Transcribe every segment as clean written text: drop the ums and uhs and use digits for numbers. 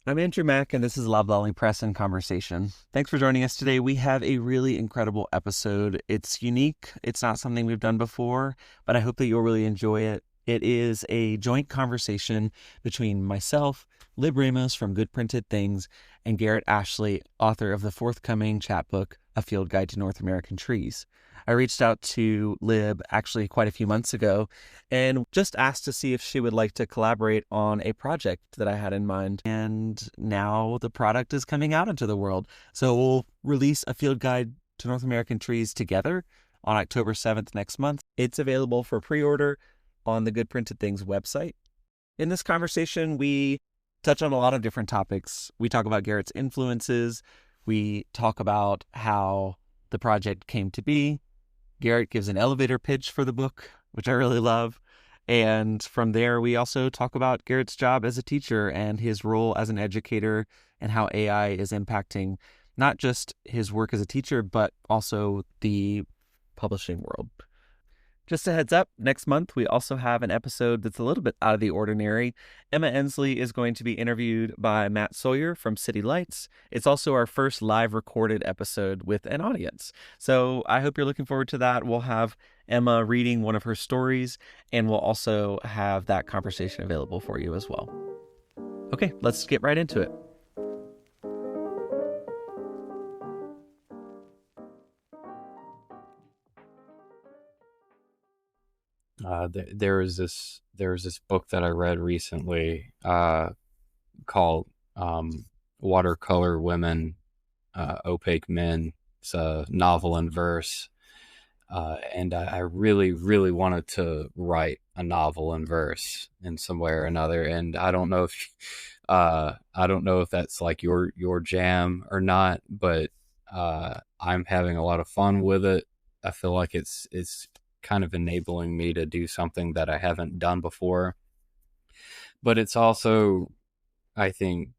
I'm Andrew Mack, and this is Loblolly Press and Conversation. Thanks for joining us today. We have a really incredible episode. It's unique. It's not something we've done before, but I hope that you'll really enjoy it. It is a joint conversation between myself, Lib Ramos from Good Printed Things, and Garrett Ashley, author of the forthcoming chapbook, A Field Guide to North American Trees. I reached out to Lib actually quite a few months ago and just asked to see if she would like to collaborate on a project that I had in mind. And now the product is coming out into the world. So we'll release A Field Guide to North American Trees together on October 7th next month. It's available for pre-order on the Good Printed Things website. In this conversation, we touch on a lot of different topics. We talk about Garrett's influences. We talk about how the project came to be. Garrett gives an elevator pitch for the book, which I really love. And from there, we also talk about Garrett's job as a teacher and his role as an educator and how AI is impacting not just his work as a teacher, but also the publishing world. Just a heads up, next month we also have an episode that's a little bit out of the ordinary. Emma Ensley is going to be interviewed by Matt Sawyer from City Lights. It's also our first live recorded episode with an audience. So I hope you're looking forward to that. We'll have Emma reading one of her stories, and we'll also have that conversation available for you as well. Okay, let's get right into it. There was this book that I read recently called Watercolor Women, Opaque Men. It's a novel in verse, and I really, really wanted to write a novel in verse in some way or another. And I don't know if that's like your jam or not, but I'm having a lot of fun with it. I feel like it's kind of enabling me to do something that I haven't done before. But it's also, I think,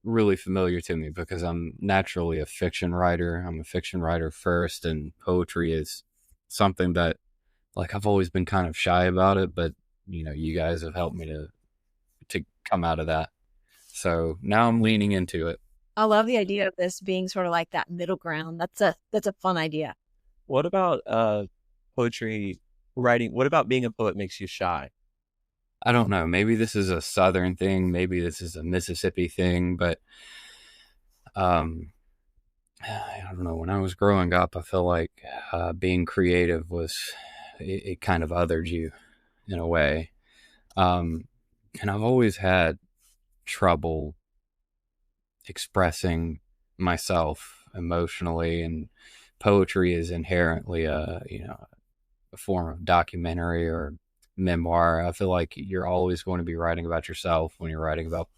really familiar to me because I'm naturally a fiction writer. I'm a fiction writer first, and poetry is something that, like, I've always been kind of shy about it, but you guys have helped me to come out of that. So now I'm leaning into it. I love the idea of this being sort of like that middle ground. That's a fun idea. What about poetry writing? What about being a poet makes you shy? I don't know. Maybe this is a Southern thing. Maybe this is a Mississippi thing. But I don't know. When I was growing up, I feel like being creative it kind of othered you in a way. And I've always had trouble expressing myself emotionally, and poetry is inherently a form of documentary or memoir. I feel like you're always going to be writing about yourself when you're writing about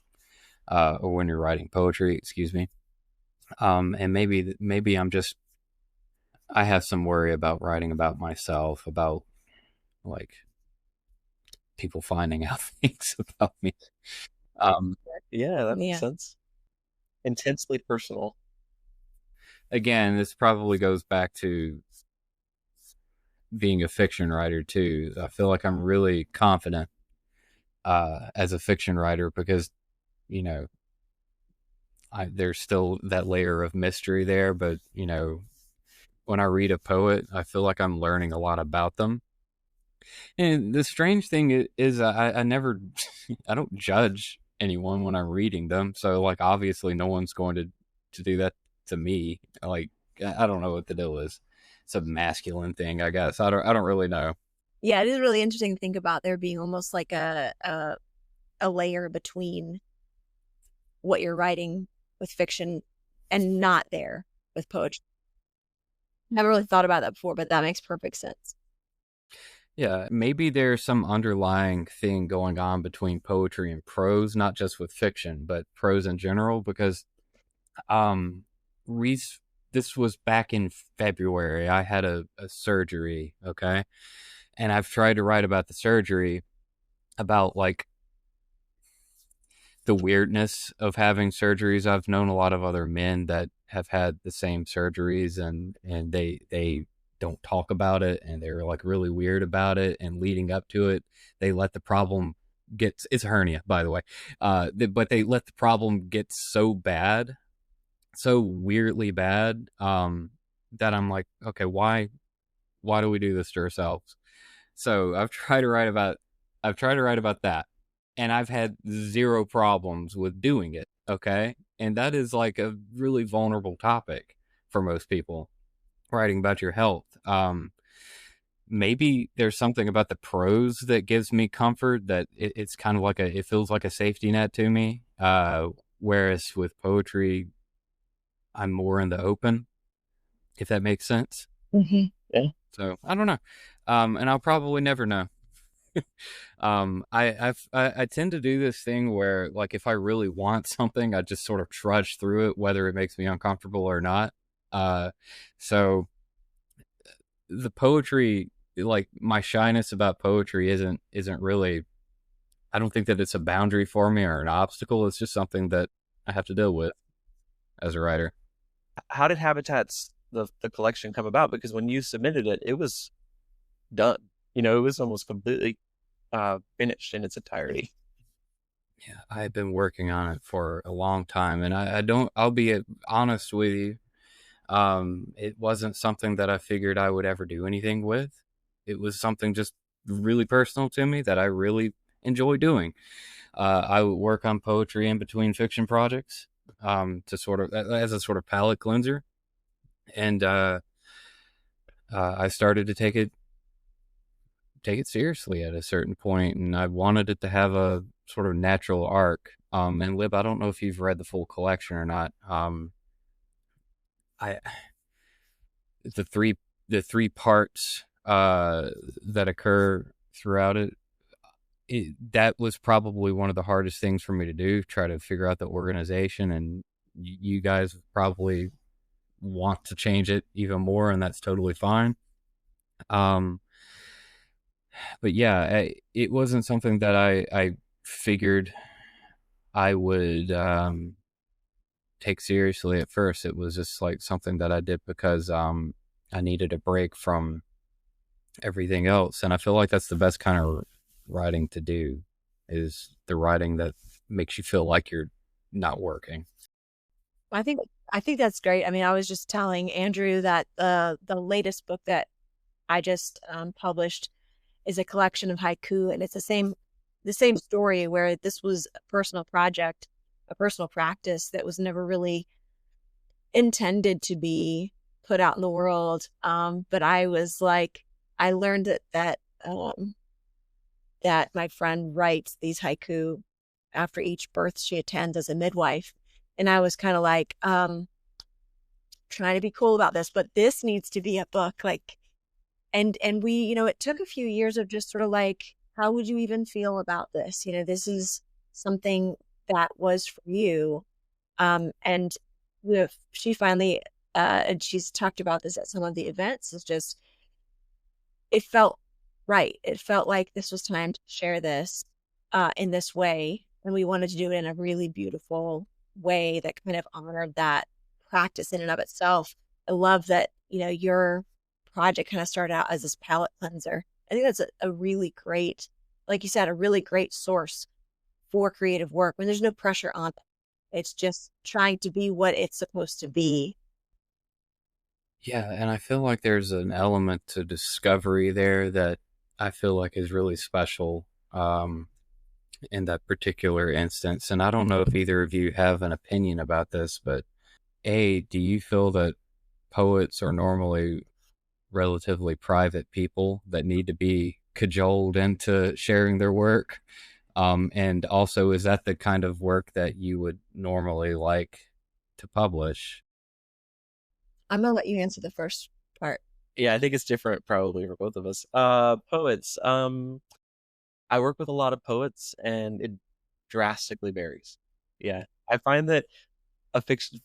or when you're writing poetry, excuse me. And maybe I have some worry about writing about myself, about like people finding out things about me. Yeah, that makes Yeah. sense. Intensely personal. Again, this probably goes back to being a fiction writer too. I feel like I'm really confident as a fiction writer because there's still that layer of mystery there, but when I read a poet, I feel like I'm learning a lot about them. And the strange thing is I never I don't judge anyone when I'm reading them, so like obviously no one's going to do that to me. Like, I don't know what the deal is. It's a masculine thing, I guess. I don't really know. Yeah, it is really interesting to think about there being almost like a layer between what you're writing with fiction and not there with poetry. I haven't really thought about that before, but that makes perfect sense. Yeah, maybe there's some underlying thing going on between poetry and prose, not just with fiction, but prose in general, because Reese, this was back in February. I had a surgery, okay? And I've tried to write about the surgery, about like the weirdness of having surgeries. I've known a lot of other men that have had the same surgeries, and they don't talk about it, and they're like really weird about it, and leading up to it, they let the problem gets, it's a hernia, by the way. But they let the problem get so bad, so weirdly bad, that I'm like, okay, why do we do this to ourselves? So I've tried to write about that, and I've had zero problems with doing it. Okay. And that is like a really vulnerable topic for most people, writing about your health. Maybe there's something about the prose that gives me comfort, that it's kind of like it feels like a safety net to me. Whereas with poetry, I'm more in the open, if that makes sense. Mm-hmm. Yeah. So I don't know. And I'll probably never know. I tend to do this thing where, like, if I really want something, I just sort of trudge through it, whether it makes me uncomfortable or not. So the poetry, like, my shyness about poetry isn't really, I don't think that it's a boundary for me or an obstacle. It's just something that I have to deal with as a writer. How did Habitats, the collection, come about? Because when you submitted it, it was done. It was almost completely finished in its entirety. Yeah, I've been working on it for a long time, and I'll be honest with you. It wasn't something that I figured I would ever do anything with. It was something just really personal to me that I really enjoy doing. I would work on poetry in between fiction projects, to sort of, as a sort of palate cleanser. And I started to take it seriously at a certain point, and I wanted it to have a sort of natural arc. And Lib, I don't know if you've read the full collection or not. I the three parts that occur throughout it, that was probably one of the hardest things for me to do, try to figure out the organization, and you guys probably want to change it even more, and that's totally fine. But yeah, it wasn't something that I figured I would take seriously at first. It was just like something that I did because I needed a break from everything else. And I feel like that's the best kind of writing to do, is the writing that makes you feel like you're not working. I think that's great. I mean, I was just telling Andrew that the latest book that I just published is a collection of haiku, and it's the same story, where this was a personal project, a personal practice that was never really intended to be put out in the world. But I was like, I learned that my friend writes these haiku after each birth she attends as a midwife. And I was kind of like, trying to be cool about this, but this needs to be a book. Like, and we, it took a few years of just sort of like, how would you even feel about this? This is something that was for you. And she finally, and she's talked about this at some of the events, is just, it felt right. It felt like this was time to share this in this way. And we wanted to do it in a really beautiful way that kind of honored that practice in and of itself. I love that, your project kind of started out as this palate cleanser. I think that's a really great, like you said, a really great source for creative work when there's no pressure on it. It's just trying to be what it's supposed to be. Yeah, and I feel like there's an element to discovery there that I feel like is really special in that particular instance. And I don't know if either of you have an opinion about this, but do you feel that poets are normally relatively private people that need to be cajoled into sharing their work? And also, is that the kind of work that you would normally like to publish? I'm going to let you answer the first part. Yeah, I think it's different probably for both of us. Poets. I work with a lot of poets, and it drastically varies. Yeah, I find that a fiction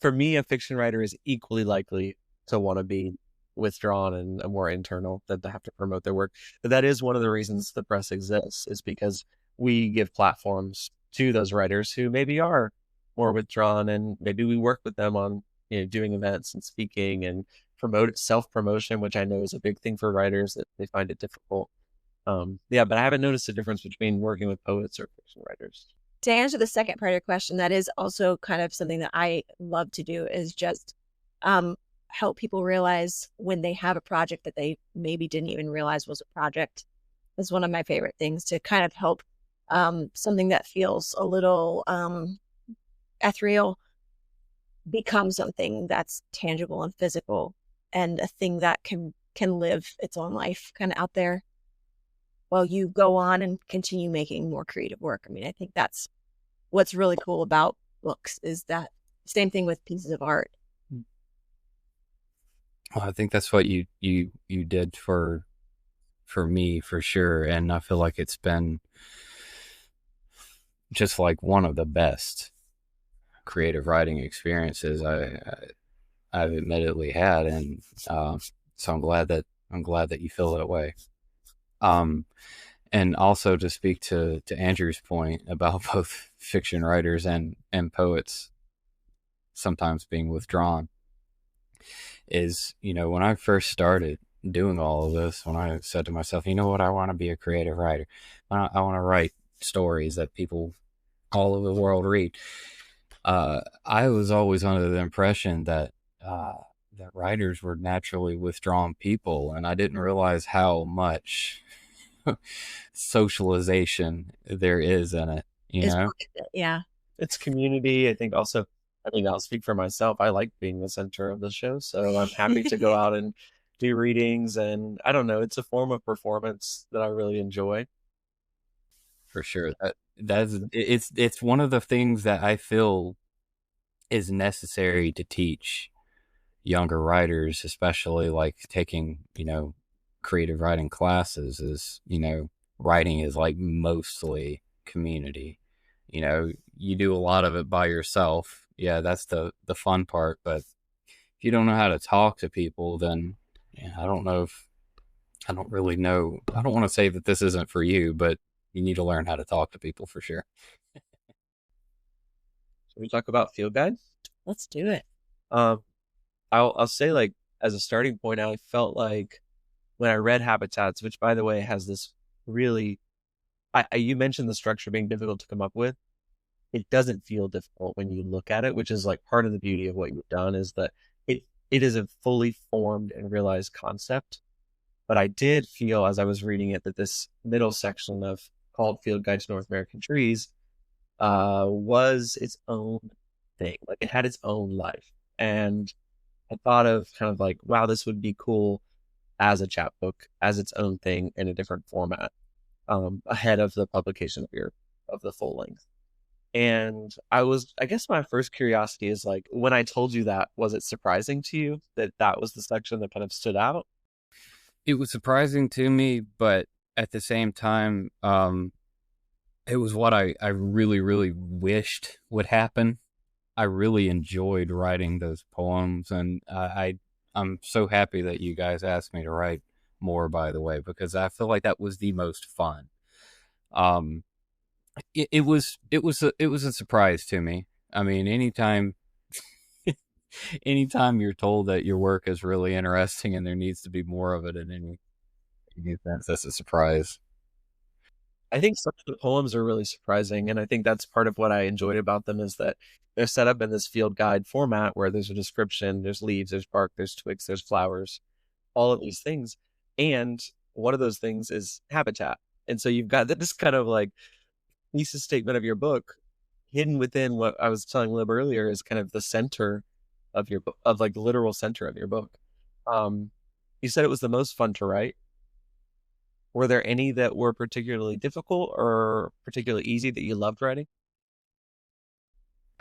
writer is equally likely to want to be withdrawn and more internal, than to have to promote their work. But that is one of the reasons the press exists, is because we give platforms to those writers who maybe are more withdrawn, and maybe we work with them on doing events and speaking and self-promotion, which I know is a big thing for writers, that they find it difficult. Yeah, but I haven't noticed a difference between working with poets or fiction writers. To answer the second part of your question, that is also kind of something that I love to do, is just help people realize when they have a project that they maybe didn't even realize was a project. Is one of my favorite things, to kind of help something that feels a little ethereal become something that's tangible and physical, and a thing that can live its own life kind of out there while you go on and continue making more creative work. I mean, I think that's what's really cool about books, is that same thing with pieces of art. Well, I think that's what you did for me, for sure. And I feel like it's been just like one of the best creative writing experiences I've admittedly had. And so I'm glad that you feel that way. And also, to speak to Andrew's point about both fiction writers and poets sometimes being withdrawn, is, when I first started doing all of this, when I said to myself, you know what, I want to be a creative writer. I want to write stories that people all over the world read. I was always under the impression that that writers were naturally withdrawn people, and I didn't realize how much socialization there is in it. Yeah, It's community. I think also, I mean, I'll speak for myself. I like being the center of the show, so I'm happy to go out and do readings, and I don't know, it's a form of performance that I really enjoy. For sure. It's one of the things that I feel is necessary to teach younger writers, especially like taking, creative writing classes, is, writing is like mostly community. You do a lot of it by yourself. Yeah, that's the fun part. But if you don't know how to talk to people, then I don't really know. I don't want to say that this isn't for you, but you need to learn how to talk to people for sure. So we talk about field guides. let's do it. I'll say, like, as a starting point, I felt like when I read Habitats, which by the way has this really, you mentioned the structure being difficult to come up with. It doesn't feel difficult when you look at it, which is like part of the beauty of what you've done, is that it is a fully formed and realized concept. But I did feel as I was reading it that this middle section of called Field Guide to North American Trees was its own thing. Like, it had its own life. And I thought of kind of like, wow, this would be cool as a chapbook, as its own thing in a different format, ahead of the publication of the full length. And I guess my first curiosity is, like, when I told you that, was it surprising to you that that was the section that kind of stood out? It was surprising to me, but at the same time, it was what I really, really wished would happen. I really enjoyed writing those poems, and I'm so happy that you guys asked me to write more, by the way, because I feel like that was the most fun. It was a surprise to me. I mean, anytime you're told that your work is really interesting and there needs to be more of it in any sense, that's a surprise. I think some of the poems are really surprising, and I think that's part of what I enjoyed about them, is that they're set up in this field guide format where there's a description, there's leaves, there's bark, there's twigs, there's flowers, all of these things. And one of those things is habitat. And so you've got this kind of like thesis statement of your book hidden within what I was telling Lib earlier is kind of the center of your book, of like the literal center of your book. You said it was the most fun to write. Were there any that were particularly difficult or particularly easy that you loved writing?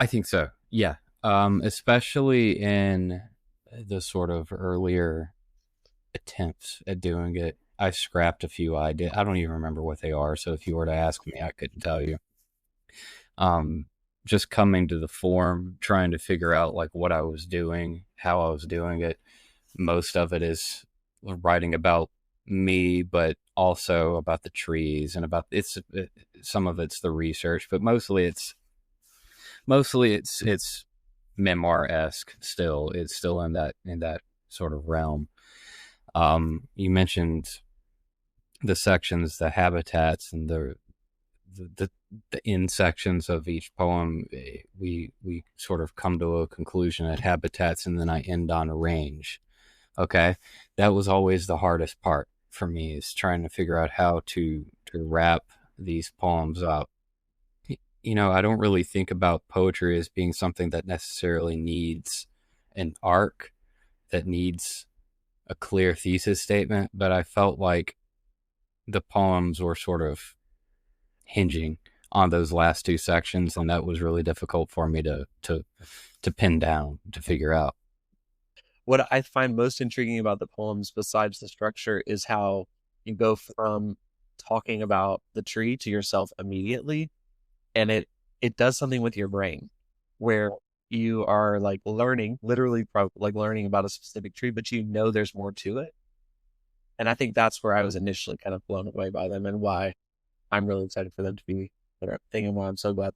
I think so. Yeah. Especially in the sort of earlier attempts at doing it. I scrapped a few ideas. I don't even remember what they are. So if you were to ask me, I couldn't tell you. Just coming to the form, trying to figure out like what I was doing, how I was doing it. Most of it is writing about me, but also about the trees and about some of it's the research, but mostly it's memoir-esque still. It's still in that sort of realm. You mentioned the sections, the habitats, and the in sections of each poem, we sort of come to a conclusion at habitats, and then I end on a range. Okay, that was always the hardest part for me, is trying to figure out how to wrap these poems up. You know, I don't really think about poetry as being something that necessarily needs an arc, that needs a clear thesis statement, but I felt like the poems were sort of hinging on those last two sections, and that was really difficult for me to pin down, to figure out. What I find most intriguing about the poems, besides the structure, is how you go from talking about the tree to yourself immediately, and it does something with your brain, where you are like learning, literally like learning about a specific tree, but you know there's more to it. And I think that's where I was initially kind of blown away by them, and why I'm really excited for them to be their thing, and why I'm so glad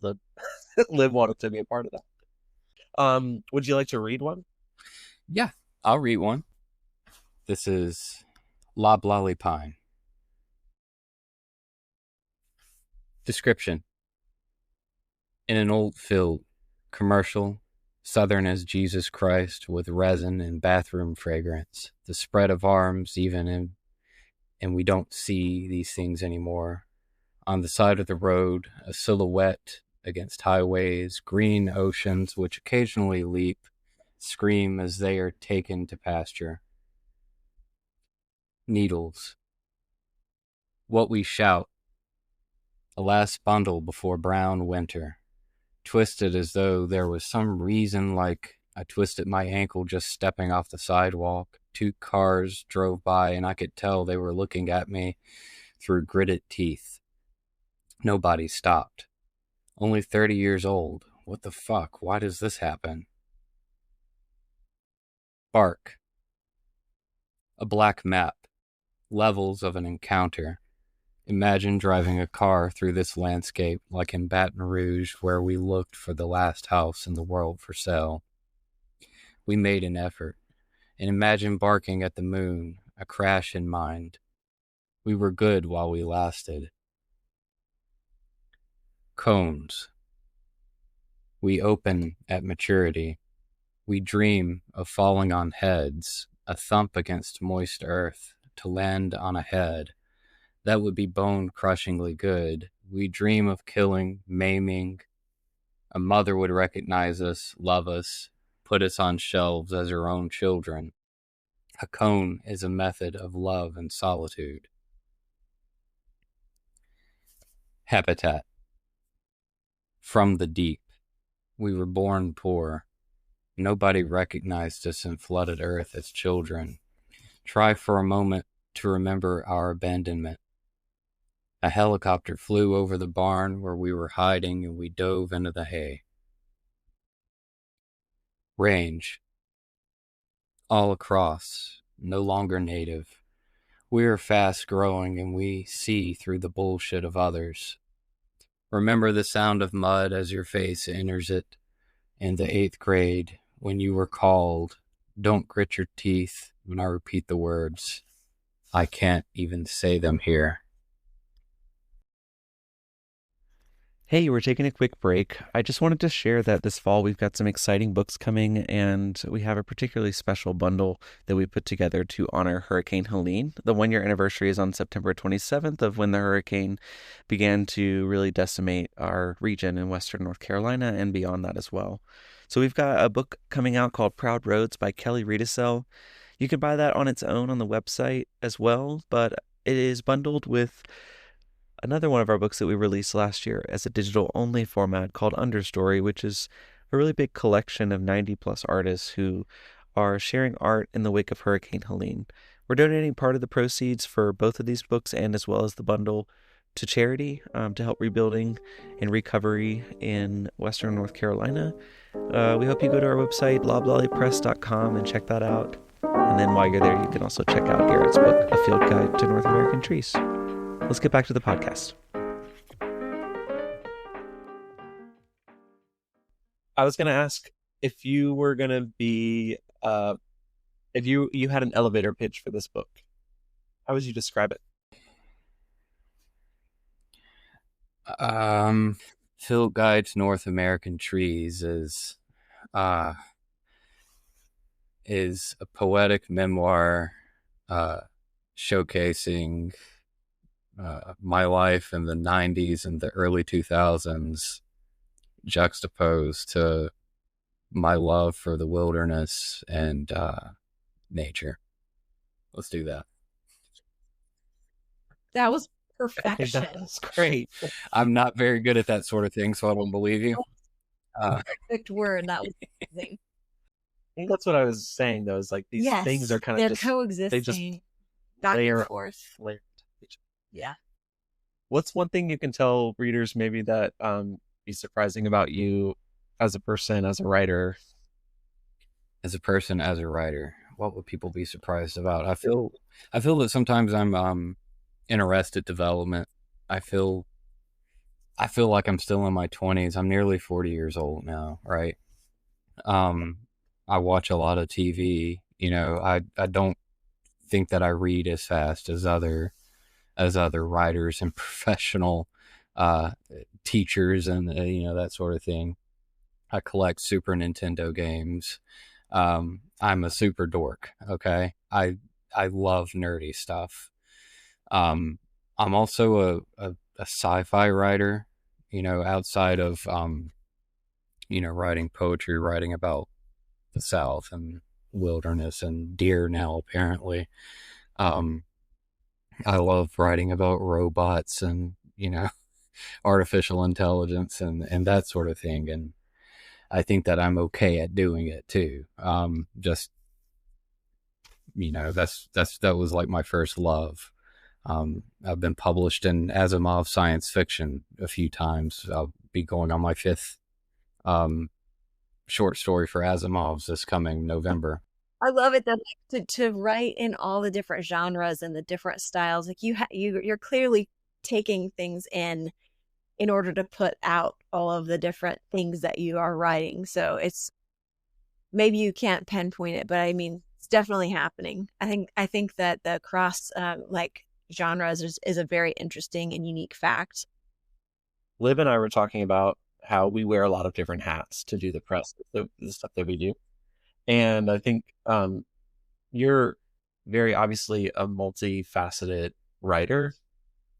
Liv wanted to be a part of that. Would you like to read one? Yeah, I'll read one. This is Loblolly Pine. Description. In an old field, commercial, southern as Jesus Christ, with resin and bathroom fragrance, the spread of arms even in, and we don't see these things anymore. On the side of the road, a silhouette against highways, green oceans which occasionally leap, scream as they are taken to pasture. Needles. What we shout. A last bundle before brown winter. Twisted as though there was some reason, like I twisted my ankle just stepping off the sidewalk. 2 cars drove by and I could tell they were looking at me through gritted teeth. Nobody stopped. Only 30 years old. What the fuck? Why does this happen? Bark. A black map. Levels of an encounter. Imagine driving a car through this landscape like in Baton Rouge, where we looked for the last house in the world for sale. We made an effort, and imagine barking at the moon, a crash in mind. We were good while we lasted. Cones. We open at maturity. We dream of falling on heads, a thump against moist earth, to land on a head. That would be bone-crushingly good. We dream of killing, maiming. A mother would recognize us, love us, put us on shelves as her own children. A cone is a method of love and solitude. Habitat. From the deep. We were born poor. Nobody recognized us in flooded earth as children. Try for a moment to remember our abandonment. A helicopter flew over the barn where we were hiding, and we dove into the hay. Range. All across, no longer native. We are fast growing, and we see through the bullshit of others. Remember the sound of mud as your face enters it. In the 8th grade, when you were called, don't grit your teeth when I repeat the words. I can't even say them here. Hey, we're taking a quick break. I just wanted to share that this fall we've got some exciting books coming, and we have a particularly special bundle that we put together to honor Hurricane Helene. The 1-year anniversary is on September 27th of when the hurricane began to really decimate our region in Western North Carolina and beyond that as well. So we've got a book coming out called Proud Roads by Kelly Riedesel. You can buy that on its own on the website as well, but it is bundled with another one of our books that we released last year as a digital-only format called Understory, which is a really big collection of 90-plus artists who are sharing art in the wake of Hurricane Helene. We're donating part of the proceeds for both of these books and as well as the bundle to charity to help rebuilding and recovery in Western North Carolina. We hope you go to our website, loblollypress.com, and check that out. And then while you're there, you can also check out Garrett's book, A Field Guide to North American Trees. Let's get back to the podcast. I was going to ask if you were going to be, if you had an elevator pitch for this book, how would you describe it? Field Guide to North American Trees uh, is a poetic memoir showcasing my life in the 90s and the early 2000s, juxtaposed to my love for the wilderness and nature. Let's do that. That was That perfection. was great. I'm not very good at that sort of thing, so I don't believe you. Perfect word. That was amazing. I think that's what I was saying, though, is like these Yes, things are kind they're of just coexisting back layer and forth. layer. Yeah. What's one thing you can tell readers maybe that be surprising about you as a person, as a writer? As a person, as a writer, what would people be surprised about? I feel that sometimes I'm in arrested development. I feel like I'm still in my 20s. I'm nearly 40 years old now, right? I watch a lot of TV. You know, I don't think that I read as fast as other writers and professional teachers and that sort of thing. I collect Super Nintendo games. I'm a super dork. Okay, I love nerdy stuff. I'm also a sci-fi writer. Outside of writing poetry, writing about the South and wilderness and deer now apparently. I love writing about robots and artificial intelligence and that sort of thing, and I think that I'm okay at doing it too. Just that was like my first love. I've been published in Asimov science fiction a few times. I'll be going on my fifth short story for Asimov's this coming November. I love it that to write in all the different genres and the different styles. Like you're clearly taking things in order to put out all of the different things that you are writing. So it's maybe you can't pinpoint it, but I mean it's definitely happening. I think that the cross like genres is a very interesting and unique fact. Liv and I were talking about how we wear a lot of different hats to do the press, the stuff that we do. And I think you're very obviously a multifaceted writer,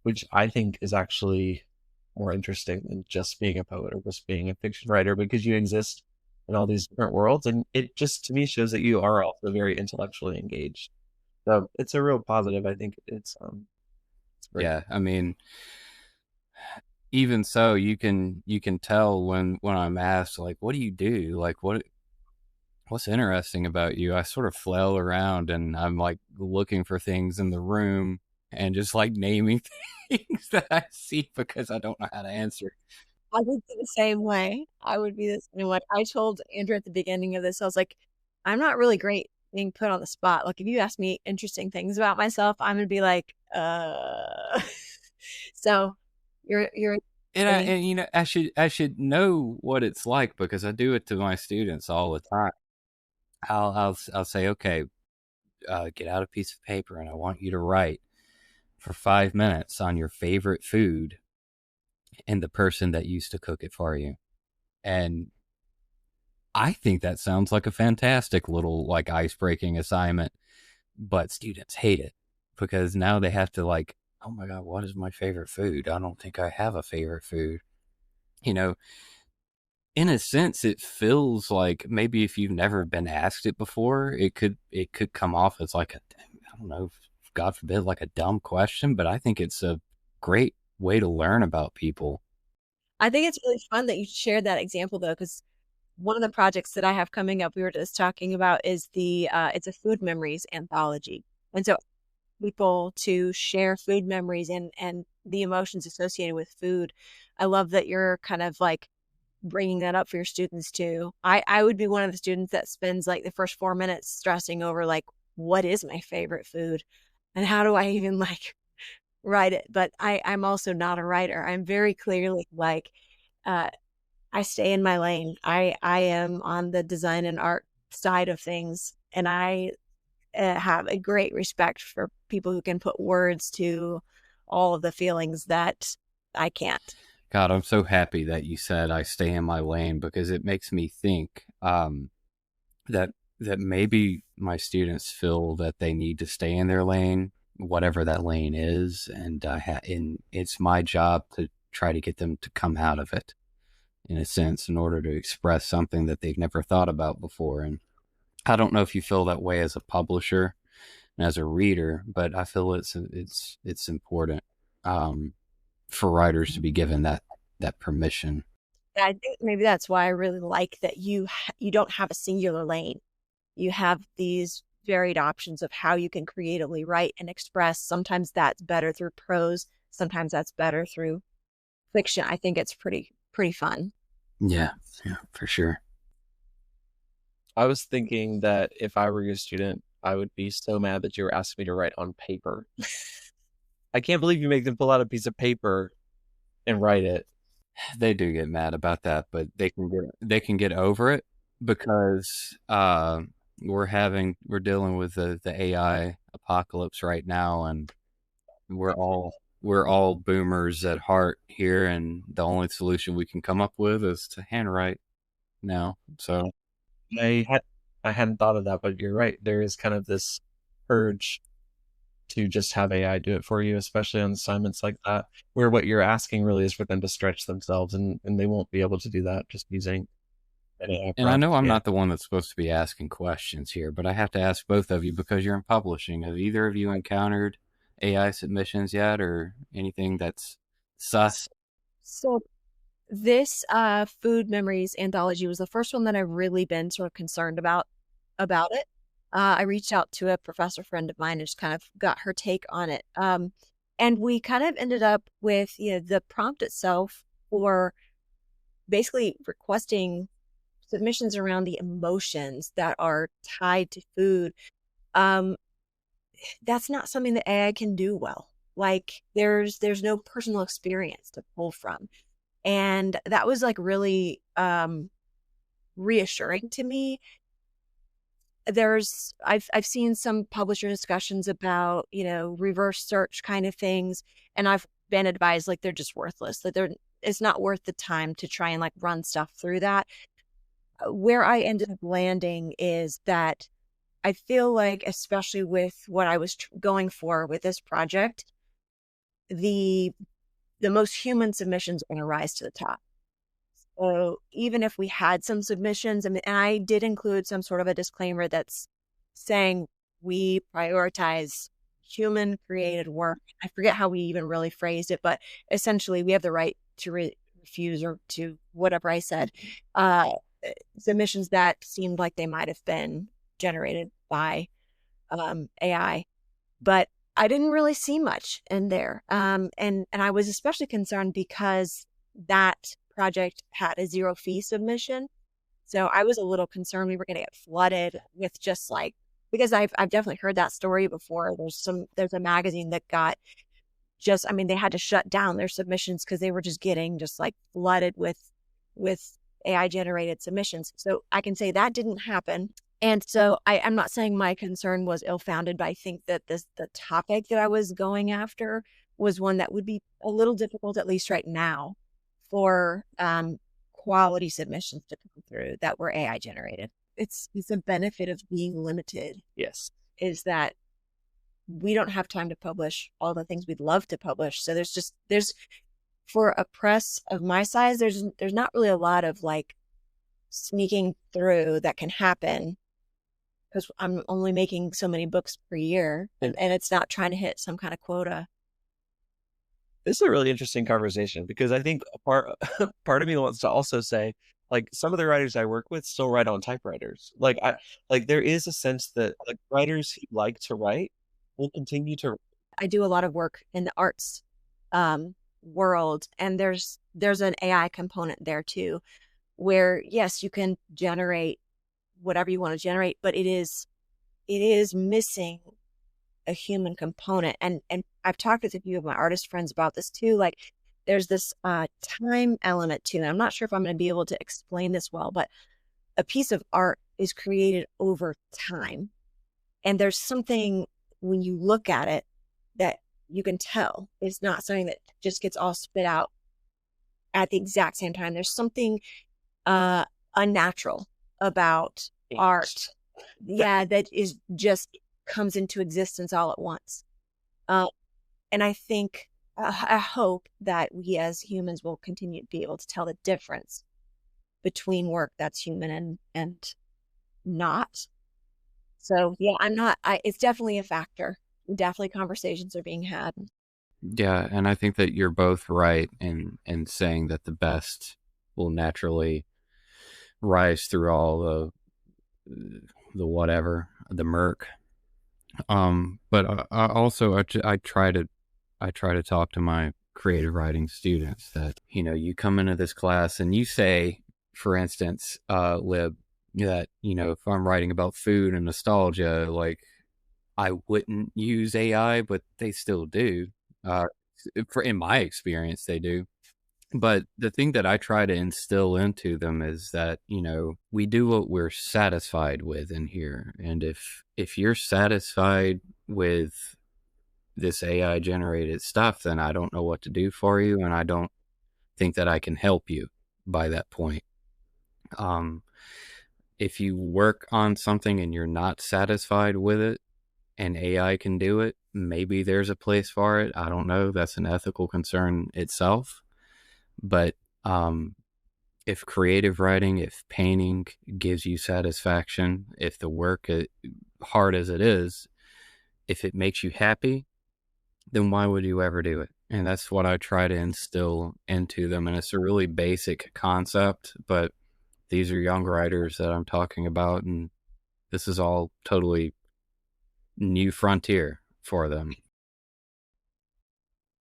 which I think is actually more interesting than just being a poet or just being a fiction writer, because you exist in all these different worlds. And it just, to me, shows that you are also very intellectually engaged. So it's a real positive. I think it's great. Yeah, I mean, even so, you can tell when I'm asked, like, what do you do? Like, what's interesting about you? I sort of flail around and I'm like looking for things in the room and just like naming things that I see because I don't know how to answer. I would be the same way. I would be the same way. I told Andrew at the beginning of this, I was like, I'm not really great being put on the spot. Like if you ask me interesting things about myself, I'm gonna be like, So you're And I should know what it's like because I do it to my students all the time. I'll say, okay, get out a piece of paper and I want you to write for 5 minutes on your favorite food and the person that used to cook it for you. And I think that sounds like a fantastic little like ice-breaking assignment, but students hate it because now they have to like, oh my God, what is my favorite food? I don't think I have a favorite food. In a sense, it feels like maybe if you've never been asked it before, it could come off as like I don't know, God forbid, like a dumb question, but I think it's a great way to learn about people. I think it's really fun that you shared that example though, because one of the projects that I have coming up, we were just talking about, is it's a food memories anthology. And so people to share food memories and the emotions associated with food. I love that you're kind of like bringing that up for your students too. I would be one of the students that spends like the first 4 minutes stressing over like, what is my favorite food and how do I even like write it? But I'm also not a writer. I'm very clearly like, I stay in my lane. I am on the design and art side of things, and I have a great respect for people who can put words to all of the feelings that I can't. God, I'm so happy that you said I stay in my lane, because it makes me think that maybe my students feel that they need to stay in their lane, whatever that lane is, and it's my job to try to get them to come out of it, in a sense, in order to express something that they've never thought about before. And I don't know if you feel that way as a publisher and as a reader, but I feel it's important for writers to be given that permission. And I think maybe that's why I really like that you don't have a singular lane. You have these varied options of how you can creatively write and express. Sometimes that's better through prose. Sometimes that's better through fiction. I think it's pretty fun. Yeah, for sure. I was thinking that if I were your student, I would be so mad that you were asking me to write on paper. I can't believe you make them pull out a piece of paper and write it. They do get mad about that, but they can get over it, because we're dealing with the AI apocalypse right now, and we're all boomers at heart here, and the only solution we can come up with is to handwrite now. So I hadn't thought of that, but you're right. There is kind of this urge to just have AI do it for you, especially on assignments like that, where what you're asking really is for them to stretch themselves, and they won't be able to do that just using an AI And I know prompt. I'm Yeah. not the one that's supposed to be asking questions here, but I have to ask both of you, because you're in publishing. Have either of you encountered AI submissions yet, or anything that's sus? So this Food Memories anthology was the first one that I've really been sort of concerned about it. I reached out to a professor friend of mine and just kind of got her take on it. And we kind of ended up with the prompt itself for basically requesting submissions around the emotions that are tied to food. That's not something that AI can do well. Like there's no personal experience to pull from. And that was like really reassuring to me. I've seen some publisher discussions about, reverse search kind of things, and I've been advised like they're just worthless. That it's not worth the time to try and like run stuff through that. Where I ended up landing is that I feel like, especially with what I was going for with this project, the most human submissions are going to rise to the top. So even if we had some submissions, and I did include some sort of a disclaimer that's saying we prioritize human created work. I forget how we even really phrased it, but essentially we have the right to refuse or to whatever I said. Submissions that seemed like they might have been generated by AI, but I didn't really see much in there. And I was especially concerned because that project had a 0 fee submission. So I was a little concerned we were going to get flooded with just like, because I've definitely heard that story before. There's a magazine that got they had to shut down their submissions because they were just getting just like flooded with AI generated submissions. So I can say that didn't happen. And so I'm not saying my concern was ill-founded, but I think that the topic that I was going after was one that would be a little difficult, at least right now, for quality submissions to come through that were AI generated. It's a benefit of being limited. Yes. Is that we don't have time to publish all the things we'd love to publish. So there's for a press of my size, there's not really a lot of like sneaking through that can happen, because I'm only making so many books per year, and it's not trying to hit some kind of quota. This is a really interesting conversation, because I think part of me wants to also say, like, some of the writers I work with still write on typewriters. Like there is a sense that like writers who like to write will continue to. I do a lot of work in the arts world, and there's an AI component there too, where yes, you can generate whatever you want to generate, but it is missing a human component. And I've talked with a few of my artist friends about this too. Like there's this time element too. And I'm not sure if I'm going to be able to explain this well, but a piece of art is created over time. And there's something when you look at it that you can tell it's not something that just gets all spit out at the exact same time. There's something unnatural about art. Yeah, that is just comes into existence all at once. And I think, I hope that we as humans will continue to be able to tell the difference between work that's human and not. So yeah, it's definitely a factor. Definitely conversations are being had. Yeah, and I think that you're both right in saying that the best will naturally rise through all the whatever, the murk. But I try to talk to my creative writing students that, you come into this class and you say, for instance, Lib, that, if I'm writing about food and nostalgia, like, I wouldn't use AI, but they still do. In my experience, they do. But the thing that I try to instill into them is that, we do what we're satisfied with in here. And if you're satisfied with this AI generated stuff, then I don't know what to do for you. And I don't think that I can help you by that point. If you work on something and you're not satisfied with it and AI can do it, maybe there's a place for it. I don't know. That's an ethical concern itself. But if creative writing, if painting gives you satisfaction, if the work, hard as it is, if it makes you happy, then why would you ever do it? And that's what I try to instill into them. And it's a really basic concept, but these are young writers that I'm talking about, and this is all totally new frontier for them.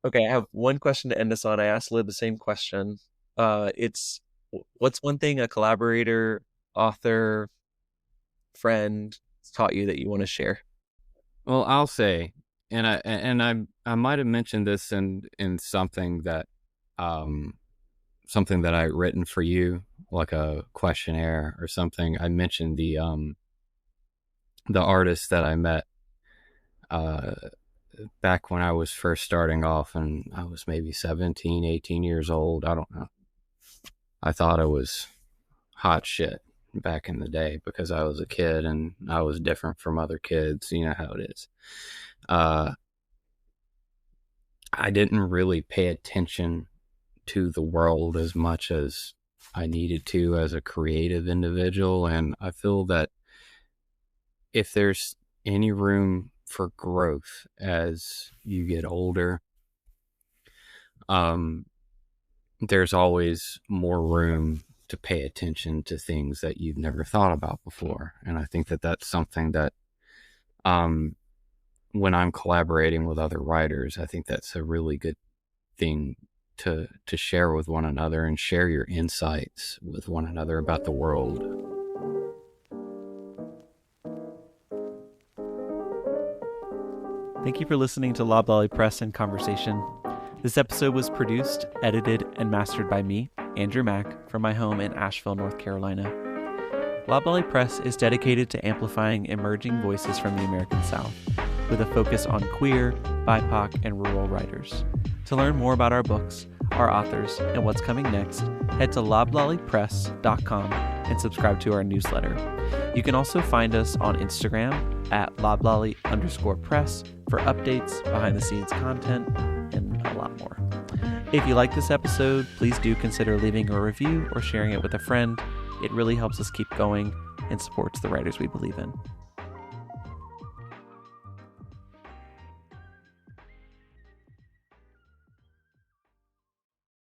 Okay, I have one question to end us on. I asked Lib the same question. It's, what's one thing a collaborator, author, friend taught you that you want to share? Well, I'll say, and I might have mentioned this in something that I written for you, like a questionnaire or something. I mentioned the artist that I met back when I was first starting off, and I was maybe 17, 18 years old. I don't know. I thought I was hot shit back in the day because I was a kid and I was different from other kids. You know how it is. I didn't really pay attention to the world as much as I needed to as a creative individual. And I feel that if there's any room for growth as you get older, there's always more room to pay attention to things that you've never thought about before. And I think that that's something that, when I'm collaborating with other writers, I think that's a really good thing to share with one another and share your insights with one another about the world. Thank you for listening to Loblolly Press and Conversation. This episode was produced, edited, and mastered by me, Andrew Mack, from my home in Asheville, North Carolina. Loblolly Press is dedicated to amplifying emerging voices from the American South, with a focus on queer, BIPOC, and rural writers. To learn more about our books, our authors, and what's coming next, head to loblollypress.com and subscribe to our newsletter. You can also find us on Instagram at loblolly_press for updates, behind-the-scenes content, and a lot more. If you like this episode, please do consider leaving a review or sharing it with a friend. It really helps us keep going and supports the writers we believe in.